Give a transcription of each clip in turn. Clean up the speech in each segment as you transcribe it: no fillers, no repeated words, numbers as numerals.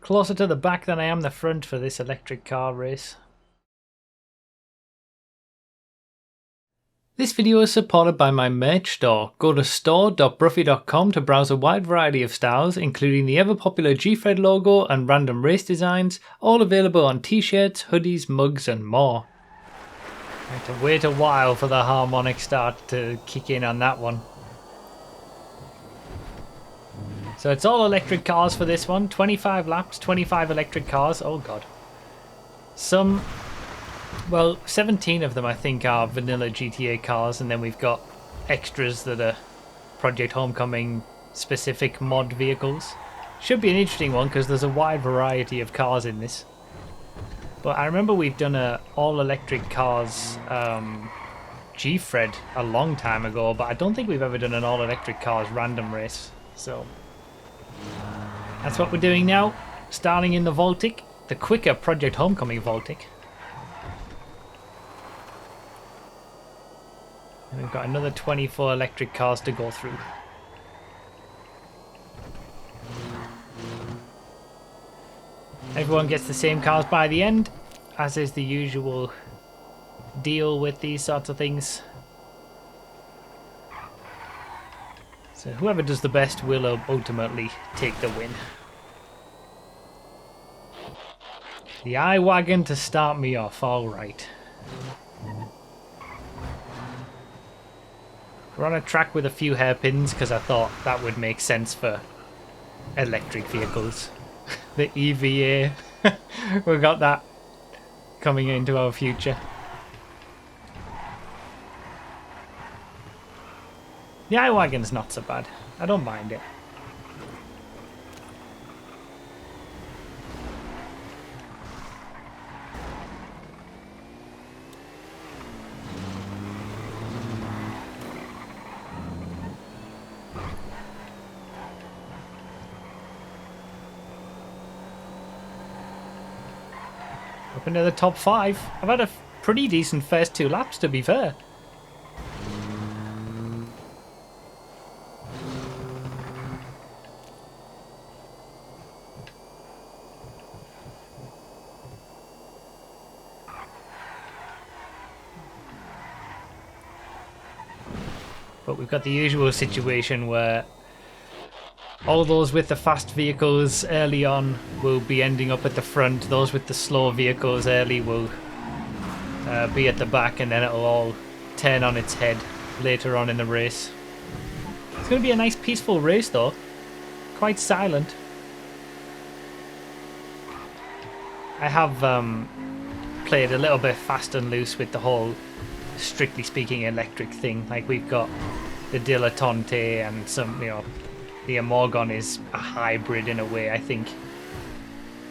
Closer to the back than I am the front for this electric car race. This video is supported by my merch store. Go to store.bruffy.com to browse a wide variety of styles, including the ever-popular G-Fred logo and random race designs, all available on t-shirts, hoodies, mugs and more. I had to wait a while for the harmonic start to kick in on that one. So it's all electric cars for this one. 25 laps, 25 electric cars. Oh god. Well, 17 of them I think are vanilla GTA cars, and then we've got extras that are Project Homecoming specific mod vehicles. Should be an interesting one because there's a wide variety of cars in this. But I remember we've done a all electric cars G-Fred a long time ago, but I don't think we've ever done an all electric cars random race. So that's what we're doing now. Starting in the Voltic, the quicker Project Homecoming Voltic. And we've got another 24 electric cars to go through. Everyone gets the same cars by the end, as is the usual deal with these sorts of things. So whoever does the best will ultimately take the win. The I-Wagon to start me off, alright. We're on a track with a few hairpins because I thought that would make sense for electric vehicles. The EVA. We've got that coming into our future. The I-Wagon's not so bad. I don't mind it. Up into the top 5. I've had a pretty decent first 2 laps, to be fair. But we've got the usual situation where all those with the fast vehicles early on will be ending up at the front. Those with the slow vehicles early will be at the back, and then it'll all turn on its head later on in the race. It's going to be a nice peaceful race though. Quite silent. I have played a little bit fast and loose with the whole, strictly speaking, electric thing. Like we've got the Dilettante and some, you know, the Amorgon is a hybrid in a way, I think.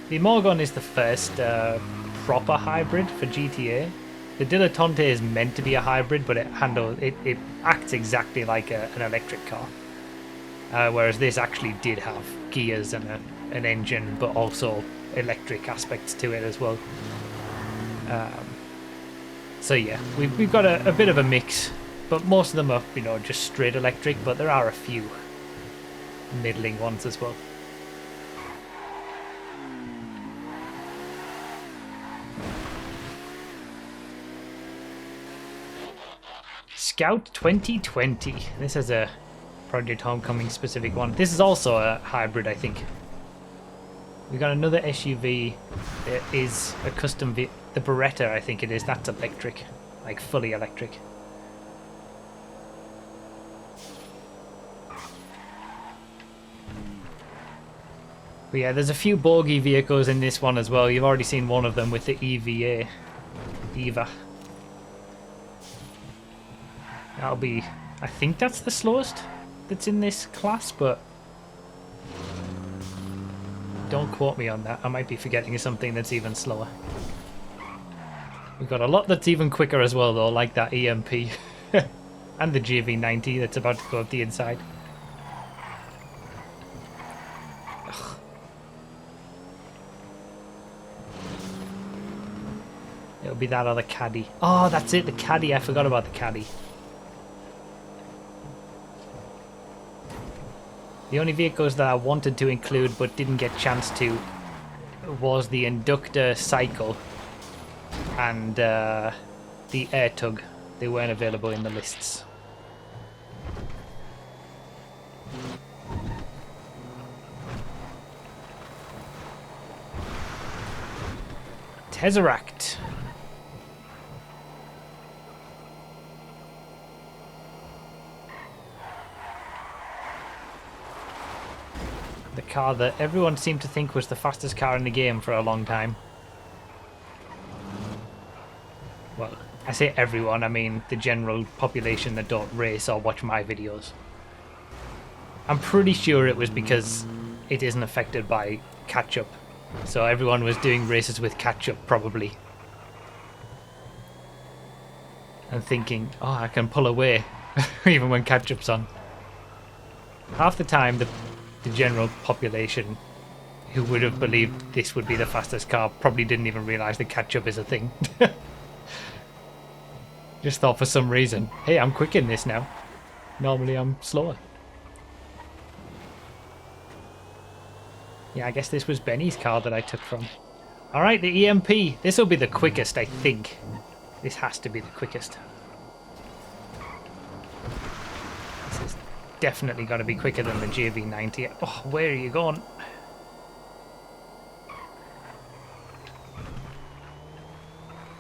The Amorgon is the first proper hybrid for GTA. The Dilettante is meant to be a hybrid, but it acts exactly like an electric car. Whereas this actually did have gears and an engine, but also electric aspects to it as well. So yeah, we've got a bit of a mix, but most of them are, you know, just straight electric, but there are a few middling ones as well. Scout 2020. This is a Project Homecoming specific one. This is also a hybrid, I think. We got another SUV that is a custom the Beretta, I think it is. That's electric, like fully electric. But yeah, there's a few bogey vehicles in this one as well. You've already seen one of them with the EVA. That'll be, I think that's the slowest that's in this class, but don't quote me on that. I might be forgetting something that's even slower. We've got a lot that's even quicker as well though, like that EMP. And the GV90 that's about to go up the inside. It'll be that other caddy. Oh, that's it, the caddy. I forgot about the caddy. The only vehicles that I wanted to include but didn't get chance to was the inductor cycle and the air tug. They weren't available in the lists. Tesseract. The car that everyone seemed to think was the fastest car in the game for a long time. Well, I say everyone, I mean the general population that don't race or watch my videos. I'm pretty sure it was because it isn't affected by catch-up. So everyone was doing races with catch-up, probably. And thinking, oh, I can pull away, even when catch-up's on. Half the time, the general population who would have believed this would be the fastest car probably didn't even realise that catch-up is a thing. Just thought for some reason, hey, I'm quick in this now. Normally I'm slower. Yeah, I guess this was Benny's car that I took from. Alright, the EMP. This will be the quickest, I think. This has to be the quickest. This has definitely got to be quicker than the JV90. Oh, where are you going?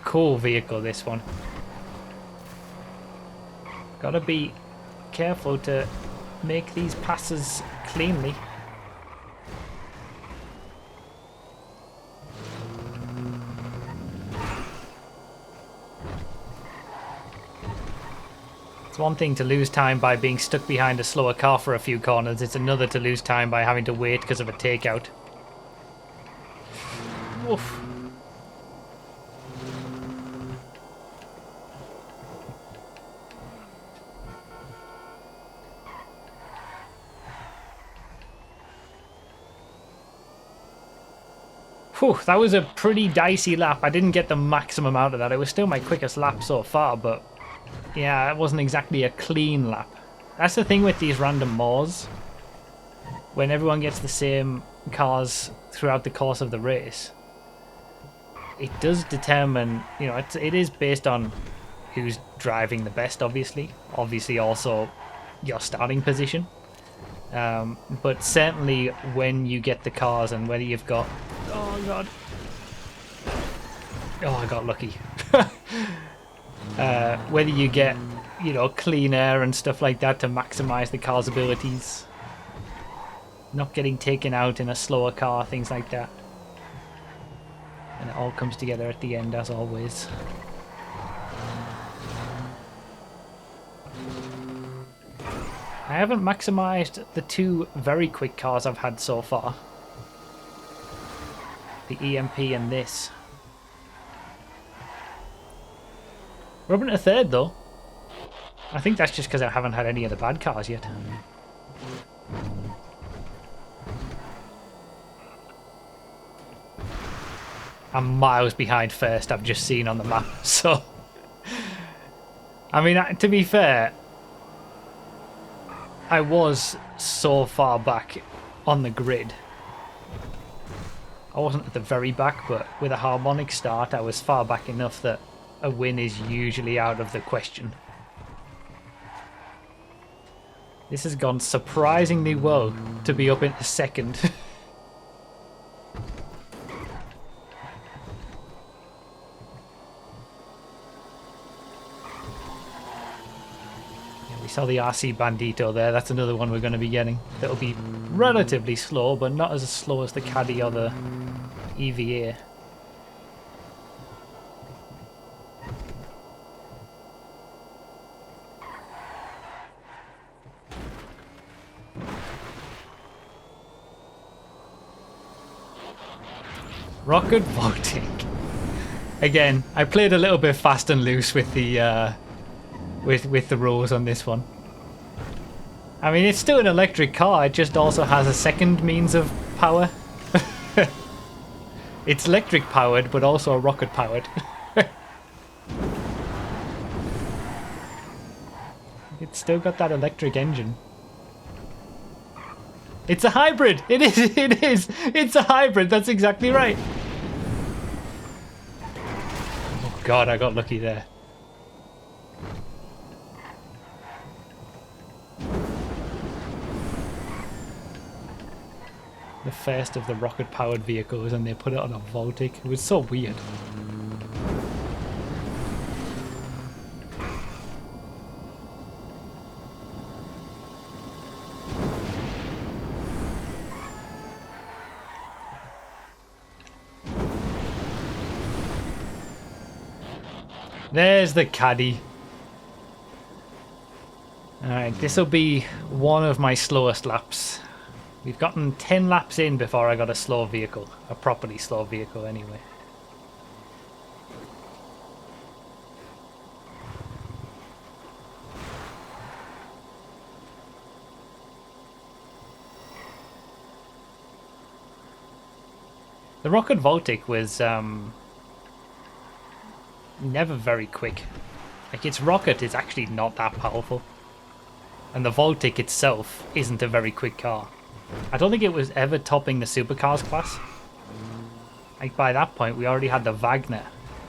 Cool vehicle, this one. Gotta be careful to make these passes cleanly. It's one thing to lose time by being stuck behind a slower car for a few corners, it's another to lose time by having to wait because of a takeout. Woof. Whew, that was a pretty dicey lap. I didn't get the maximum out of that. It was still my quickest lap so far, but yeah, it wasn't exactly a clean lap. That's the thing with these random moors. When everyone gets the same cars throughout the course of the race, it does determine, you know, it is based on who's driving the best, obviously. Obviously also your starting position. But certainly when you get the cars and whether you've got... Oh, God. Oh, I got lucky. Whether you get, you know, clean air and stuff like that to maximize the car's abilities. Not getting taken out in a slower car, things like that. And it all comes together at the end, as always. I haven't maximized the two very quick cars I've had so far. The EMP and this. We're up into third though. I think that's just because I haven't had any of the bad cars yet. I'm miles behind first, I've just seen on the map, so... I mean, to be fair, I was so far back on the grid. I wasn't at the very back, but with a harmonic start, I was far back enough that a win is usually out of the question. This has gone surprisingly well to be up into second. We saw the RC Bandito there, that's another one we're going to be getting. That'll be relatively slow, but not as slow as the Caddy or the EVA. Rocket voting. Again, I played a little bit fast and loose with the with the rules on this one. I mean, it's still an electric car, it just also has a second means of power. It's electric powered, but also rocket powered. It's still got that electric engine. It's a hybrid. It is. It is. It's a hybrid. That's exactly right. Oh God, I got lucky there. The first of the rocket-powered vehicles, and they put it on a Voltic. It was so weird. There's the caddy. Alright, this will be one of my slowest laps. We've gotten 10 laps in before I got a slow vehicle. A properly slow vehicle, anyway. The Rocket Voltic was never very quick. Like, its rocket is actually not that powerful. And the Voltic itself isn't a very quick car. I don't think it was ever topping the supercars class. Like, by that point we already had the Wagner,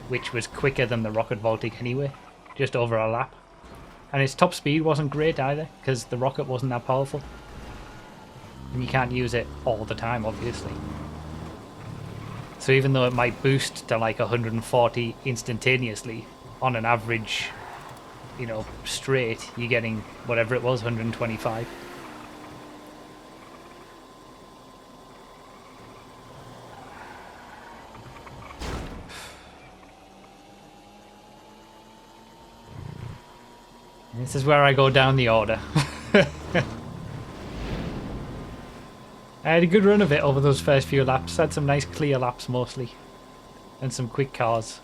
which was quicker than the Rocket Voltic anyway, just over a lap. And its top speed wasn't great either, because the rocket wasn't that powerful. And you can't use it all the time, obviously. So even though it might boost to like 140 instantaneously, on an average, you know, straight, you're getting whatever it was, 125. This is where I go down the order. I had a good run of it over those first few laps. Had some nice clear laps mostly. And some quick cars.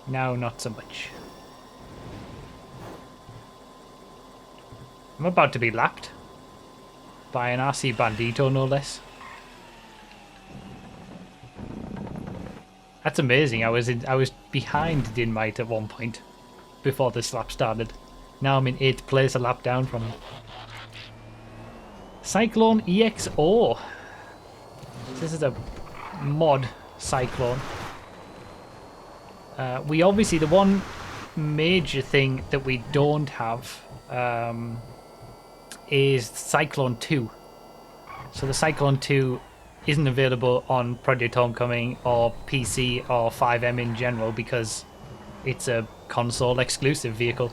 Now not so much. I'm about to be lapped. By an RC Bandito, no less. That's amazing. I was behind Dynamite at one point. Before this lap started. Now I'm in 8th place, a lap down from him. Cyclone EXO. This is a mod Cyclone. We obviously, the one major thing that we don't have is Cyclone 2. So the Cyclone 2 isn't available on Project Homecoming or PC or FiveM in general because it's a console exclusive vehicle,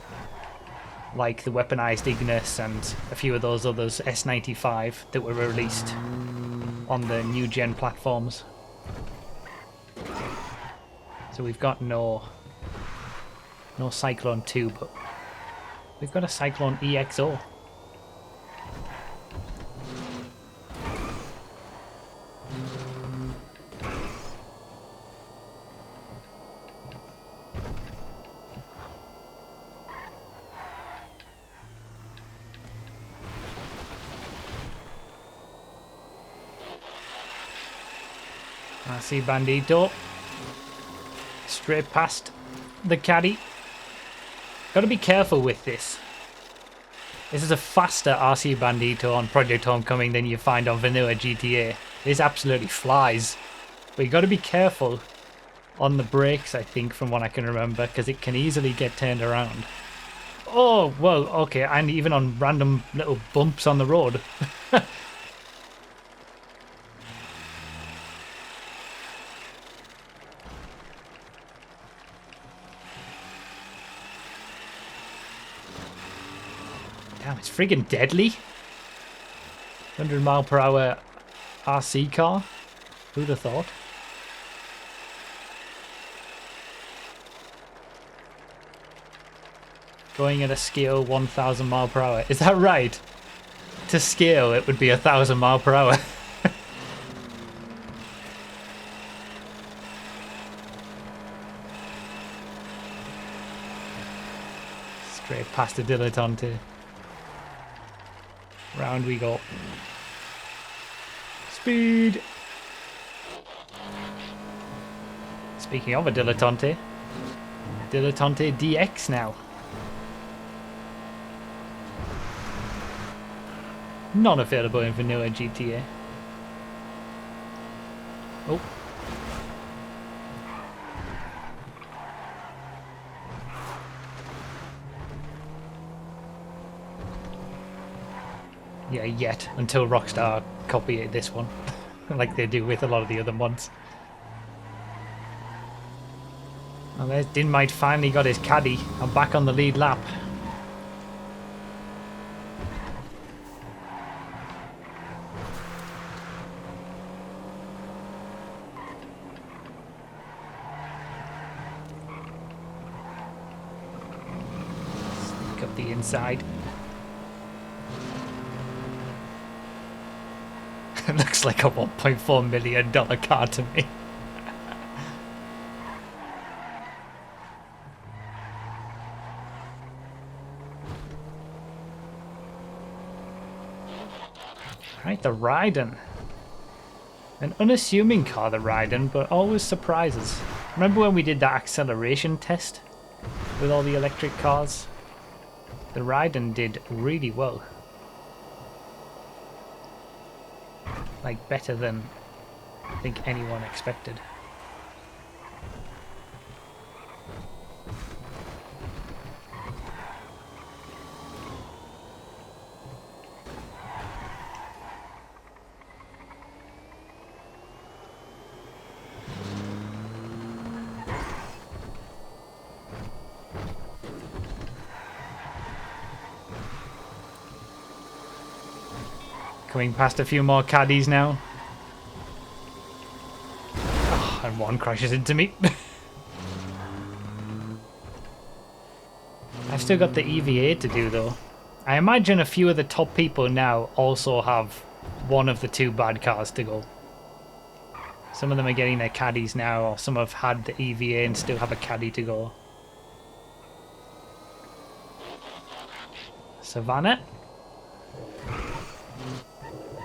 like the weaponized Ignis and a few of those others S95 that were released on the new gen platforms. So we've got no Cyclone 2, but we've got a Cyclone EXO. RC Bandito. Straight past the caddy. Gotta be careful with this. This is a faster RC Bandito on Project Homecoming than you find on vanilla GTA. This absolutely flies. But you gotta be careful on the brakes, I think, from what I can remember, because it can easily get turned around. Oh, well, okay, and even on random little bumps on the road. Damn, it's friggin' deadly. 100 mile per hour RC car. Who'd have thought? Going at a scale 1,000 mile per hour. Is that right? To scale, it would be 1,000 mile per hour. Straight past the dilettante. Round we go. Speed! Speaking of a dilettante, Dilettante DX now. non-available in vanilla GTA. Oh. Yeah, yet, until Rockstar copy this one, like they do with a lot of the other mods. Well, there's Dinmite finally got his caddy. I'm back on the lead lap. Sneak up the inside. It looks like a $1.4 million car to me. Right, the Raiden. An unassuming car, the Raiden, but always surprises. Remember when we did that acceleration test with all the electric cars? The Raiden did really well. Like, better than I think anyone expected. Coming past a few more caddies now. Oh, and one crashes into me. I've still got the EVA to do though. I imagine a few of the top people now also have one of the two bad cars to go. Some of them are getting their caddies now, or some have had the EVA and still have a caddy to go. Savannah?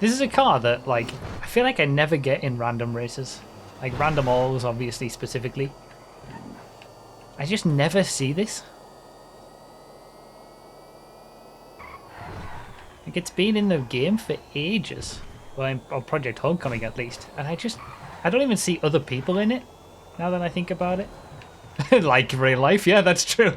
This is a car that, like, I feel like I never get in random races. Like, random alls, obviously, specifically. I just never see this. Like, it's been in the game for ages. Well, on Project Homecoming, at least. And I don't even see other people in it, now that I think about it. Like real life, yeah, that's true.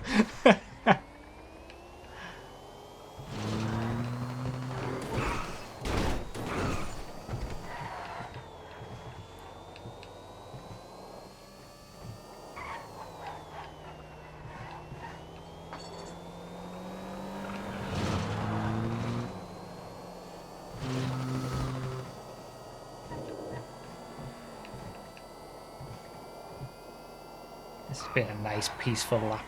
It's been a nice, peaceful lap.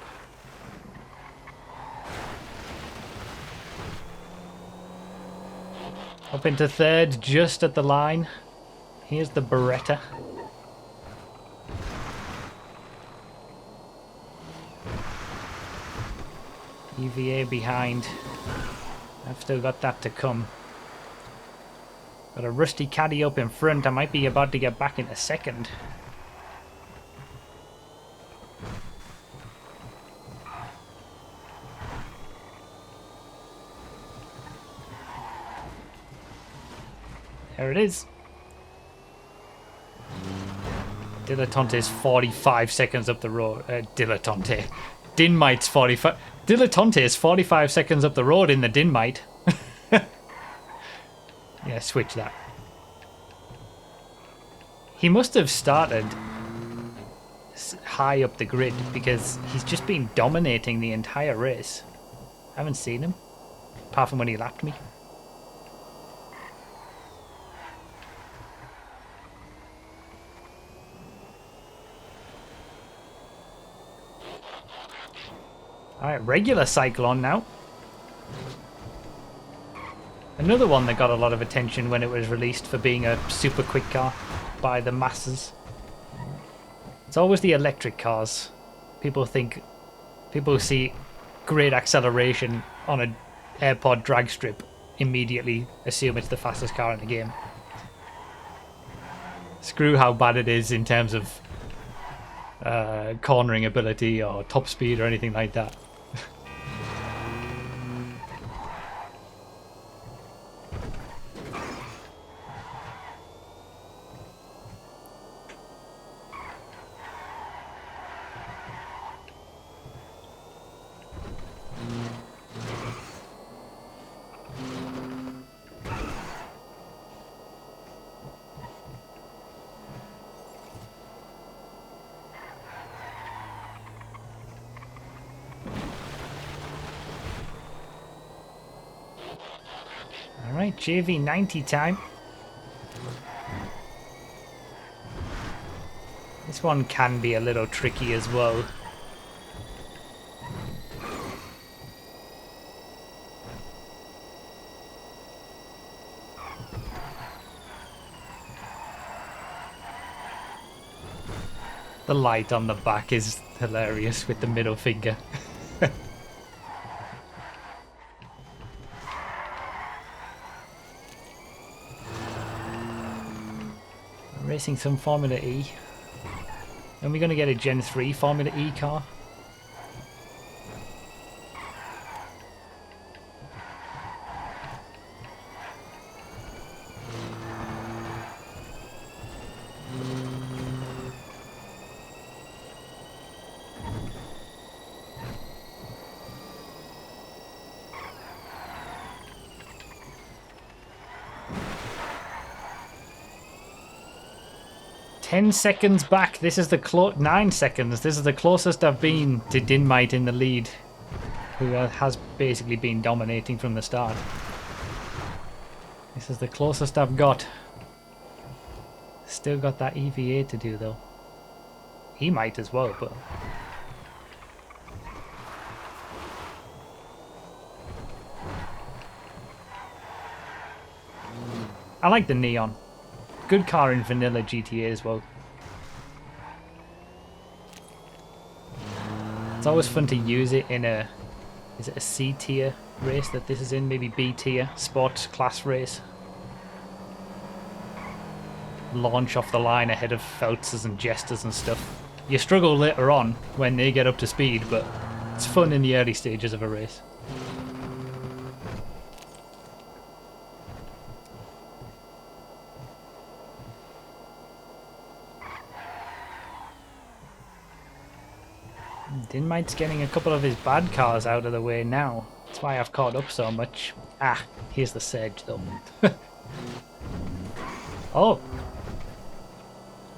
Up into third, just at the line. Here's the Beretta. EVA behind. I've still got that to come. Got a rusty caddy up in front. I might be about to get back in a second. There it is. Dilettante's 45 seconds up the road. Dilettante. Dinmite's 45. Dilettante is 45 seconds up the road in the Dinmite. Yeah, switch that. He must have started high up the grid because he's just been dominating the entire race. I haven't seen him, apart from when he lapped me. Alright, regular Cyclone now. Another one that got a lot of attention when it was released for being a super quick car by the masses. It's always the electric cars. People see great acceleration on an airpod drag strip, immediately assume it's the fastest car in the game. Screw how bad it is in terms of cornering ability or top speed or anything like that. Alright, JV90 time. This one can be a little tricky as well. The light on the back is hilarious with the middle finger. Racing some Formula E. And we're going to get a Gen 3 Formula E car. Seconds back. This is the 9 seconds. This is the closest I've been to Dynamite in the lead, who has basically been dominating from the start. This is the closest I've got. Still got that EVA to do though. He might as well, but I like the neon. Good car in vanilla GTA as well. It's always fun to use it in a... Is it a C tier race that this is in? Maybe B tier sports class race. Launch off the line ahead of Feltzers and Jesters and stuff. You struggle later on when they get up to speed, but it's fun in the early stages of a race. Dynamite's getting a couple of his bad cars out of the way now. That's why I've caught up so much. Ah, here's the Surge though. Oh.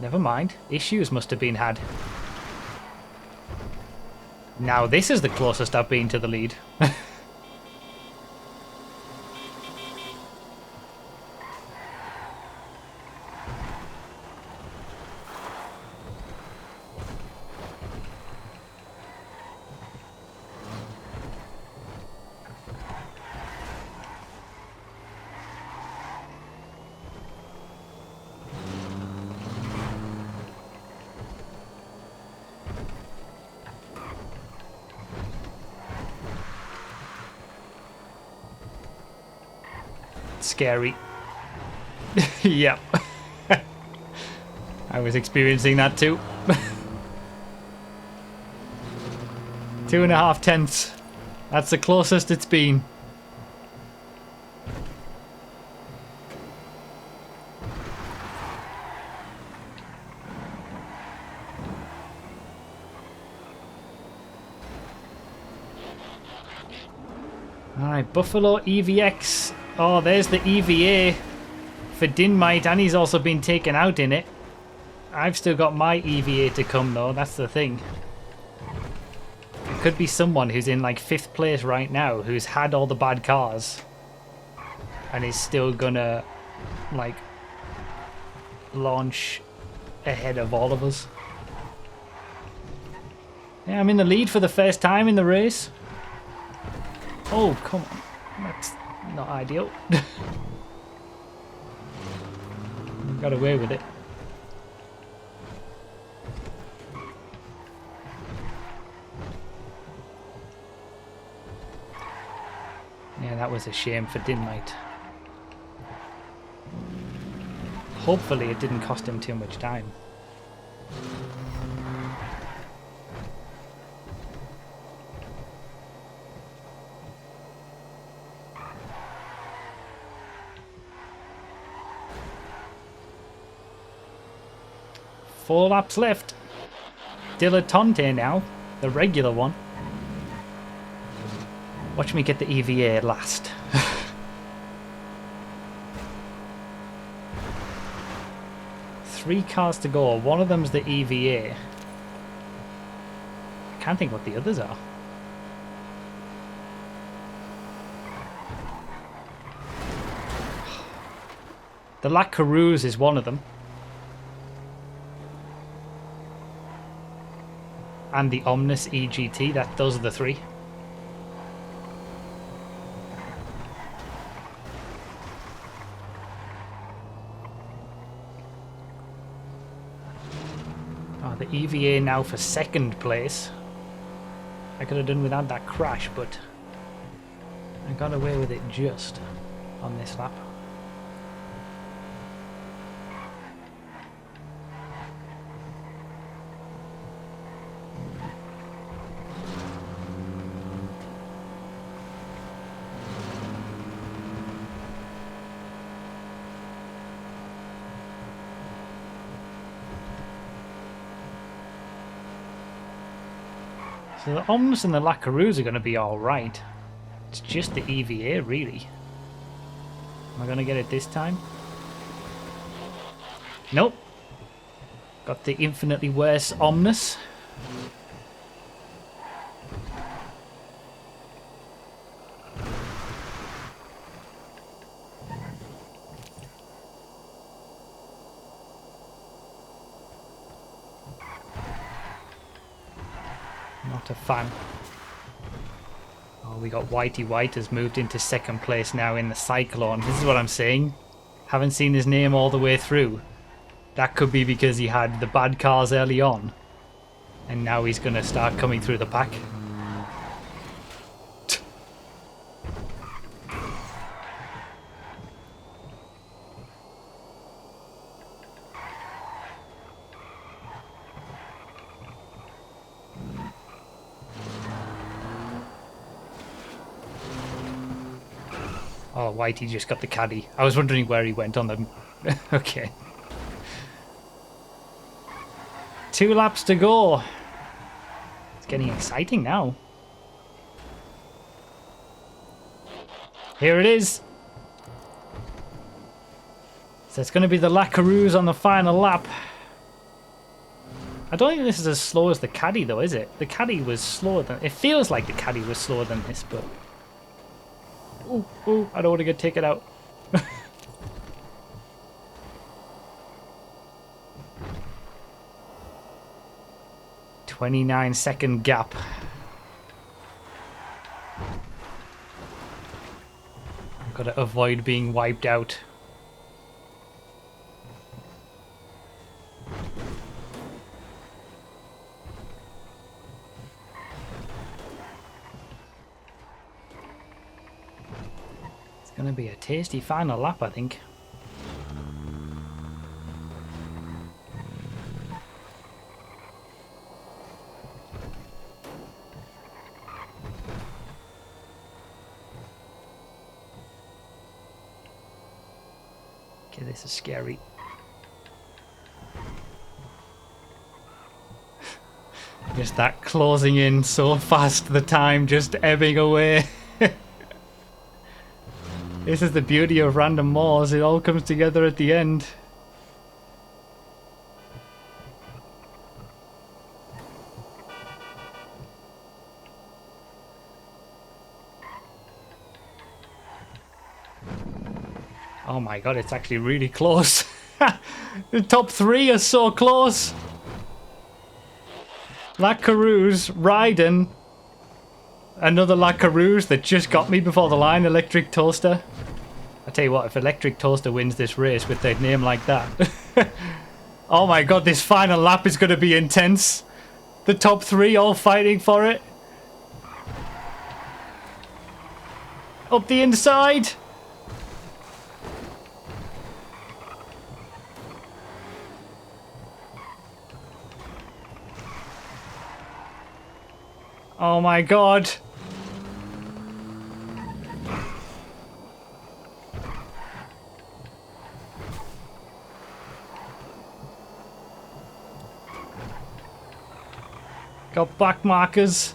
Never mind. Issues must have been had. Now this is the closest I've been to the lead. Scary. Yep. I was experiencing that too. 2.5 tenths. That's the closest it's been. Alright, Buffalo EVX. Oh, there's the EVA for Dynamite, and he's also been taken out in it. I've still got my EVA to come though, that's the thing. It could be someone who's in like 5th place right now, who's had all the bad cars, and is still gonna, like, launch ahead of all of us. Yeah, I'm in the lead for the first time in the race. Oh, come on. That's not ideal. Got away with it. Yeah, that was a shame for Dynamite. Hopefully it didn't cost him too much time. Four laps left. Dilettante now, the regular one. Watch me get the EVA last. 3 cars to go. One of them's the EVA. I can't think what the others are. The Lacroix is one of them. And the Omnis EGT, those are the three. Oh, the EVA now for second place. I could have done without that crash, but I got away with it just on this lap. So the Omnis and the Lacroix are going to be alright. It's just the EVA, really. Am I going to get it this time? Nope. Got the infinitely worse Omnis. Not a fan. Oh, we got Whitey White has moved into second place now in the Cyclone. This is what I'm saying. Haven't seen his name all the way through. That could be because he had the bad cars early on. And now he's going to start coming through the pack. Oh, Whitey just got the caddy. I was wondering where he went on them. Okay. 2 laps to go. It's getting exciting now. Here it is. So it's going to be the Lacroix on the final lap. I don't think this is as slow as the caddy though, is it? The caddy was slower than... It feels like the caddy was slower than this, but... Ooh, I don't want to get taken out. 29-second gap. I've got to avoid being wiped out. It's going to be a tasty final lap, I think. Okay, this is scary. Just that closing in so fast, the time just ebbing away. This is the beauty of random moors, it all comes together at the end. Oh my god, it's actually really close. The top three are so close. Lacroix, Ryden, another Lacroix that just got me before the line, Electric Toaster. I tell you what, if Electric Toaster wins this race with their name like that. Oh my god, this final lap is going to be intense. The top three all fighting for it. Up the inside. Oh my god. Got back markers.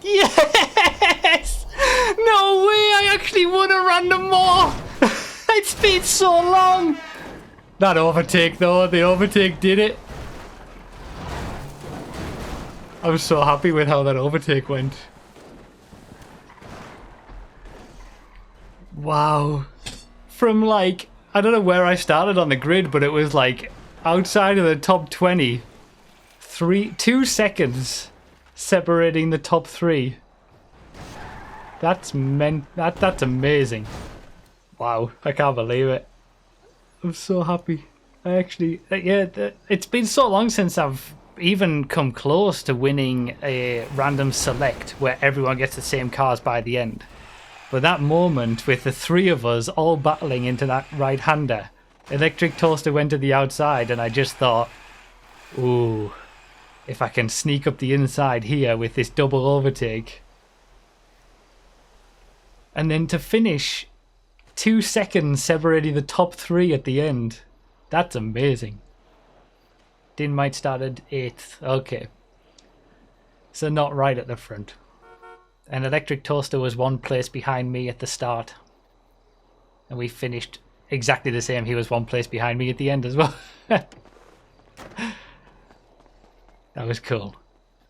Yes! No way! I actually won a random more. It's been so long. That overtake though, the overtake did it. I was so happy with how that overtake went. Wow. From like, I don't know where I started on the grid, but it was like outside of the top 20. 2 seconds separating the top 3. That's that's amazing. Wow, I can't believe it. I'm so happy. I actually, yeah, it's been so long since I've even come close to winning a random select where everyone gets the same cars by the end. But that moment with the 3 of us all battling into that right-hander, Electric Toaster went to the outside and I just thought, ooh, if I can sneak up the inside here with this double overtake. And then to finish 2 seconds separating the top 3 at the end. That's amazing. Dinmite started 8th. Okay. So not right at the front. And Electric Toaster was 1 place behind me at the start. And we finished exactly the same. He was 1 place behind me at the end as well. That was cool.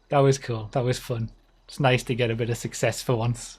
That was cool. That was fun. It's nice to get a bit of success for once.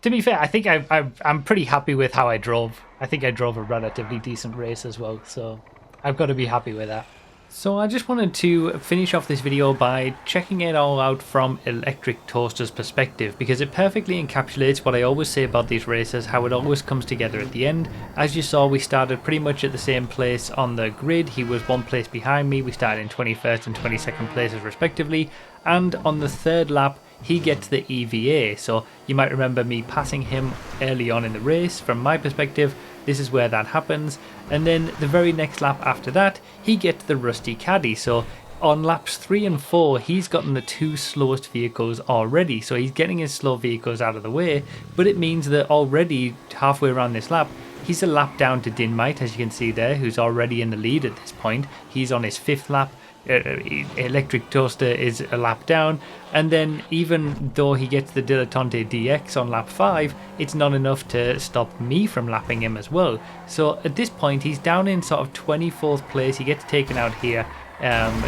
To be fair, I think I'm pretty happy with how I drove. I think I drove a relatively decent race as well, so I've got to be happy with that. So I just wanted to finish off this video by checking it all out from Electric Toaster's perspective, because it perfectly encapsulates what I always say about these races, how it always comes together at the end. As you saw, we started pretty much at the same place on the grid. He was 1 place behind me. We started in 21st and 22nd places respectively, and on the 3rd lap he gets the EVA. So you might remember me passing him early on in the race. From my perspective, this is where that happens. And then the very next lap after that, he gets the Rusty Caddy. So on laps 3 and 4, he's gotten the 2 slowest vehicles already. So he's getting his slow vehicles out of the way. But it means that already halfway around this lap, he's a lap down to Dinmite, as you can see there, who's already in the lead at this point. He's on his 5th lap. Electric Toaster is a lap down, and then even though he gets the Dilettante DX on lap 5, it's not enough to stop me from lapping him as well. So at this point he's down in sort of 24th place. He gets taken out here,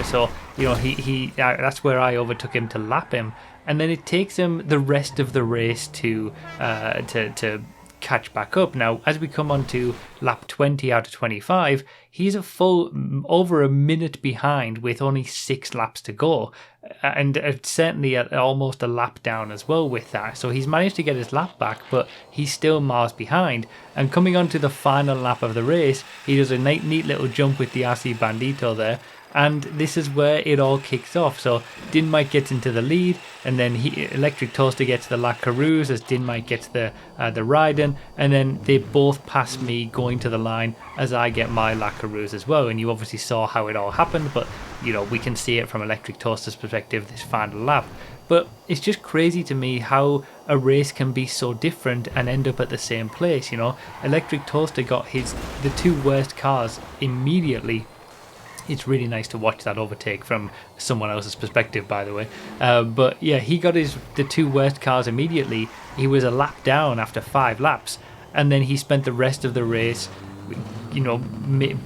so you know he that's where I overtook him to lap him, and then it takes him the rest of the race to catch back up. Now as we come on to lap 20 out of 25, he's a full over a minute behind with only 6 laps to go, and certainly almost a lap down as well with that. So he's managed to get his lap back, but he's still miles behind. And coming on to the final lap of the race, he does a neat little jump with the RC Bandito there, and this is where it all kicks off. So Dinmite gets into the lead, and then Electric Toaster gets the La Carouse as Dinmite gets the Raiden, and then they both pass me going to the line as I get my La Carouse as well. And you obviously saw how it all happened, but you know, we can see it from Electric Toaster's perspective this final lap. But it's just crazy to me how a race can be so different and end up at the same place. You know, Electric Toaster got the 2 worst cars immediately. It's really nice to watch that overtake from someone else's perspective, by the way. But yeah, he got the 2 worst cars immediately. He was a lap down after 5 laps, and then he spent the rest of the race, you know,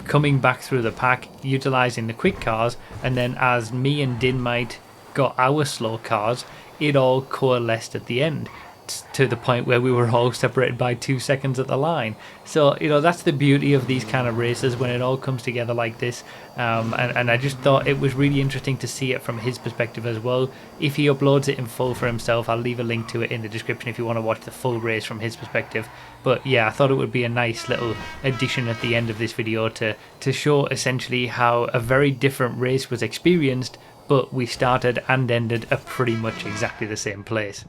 coming back through the pack, utilising the quick cars, and then as me and Dinmite got our slow cars, it all coalesced at the end, to the point where we were all separated by 2 seconds at the line. So you know, that's the beauty of these kind of races, when it all comes together like this. And I just thought it was really interesting to see it from his perspective as well. If he uploads it in full for himself, I'll leave a link to it in the description if you want to watch the full race from his perspective. But yeah, I thought it would be a nice little addition at the end of this video to show essentially how a very different race was experienced, but we started and ended at pretty much exactly the same place.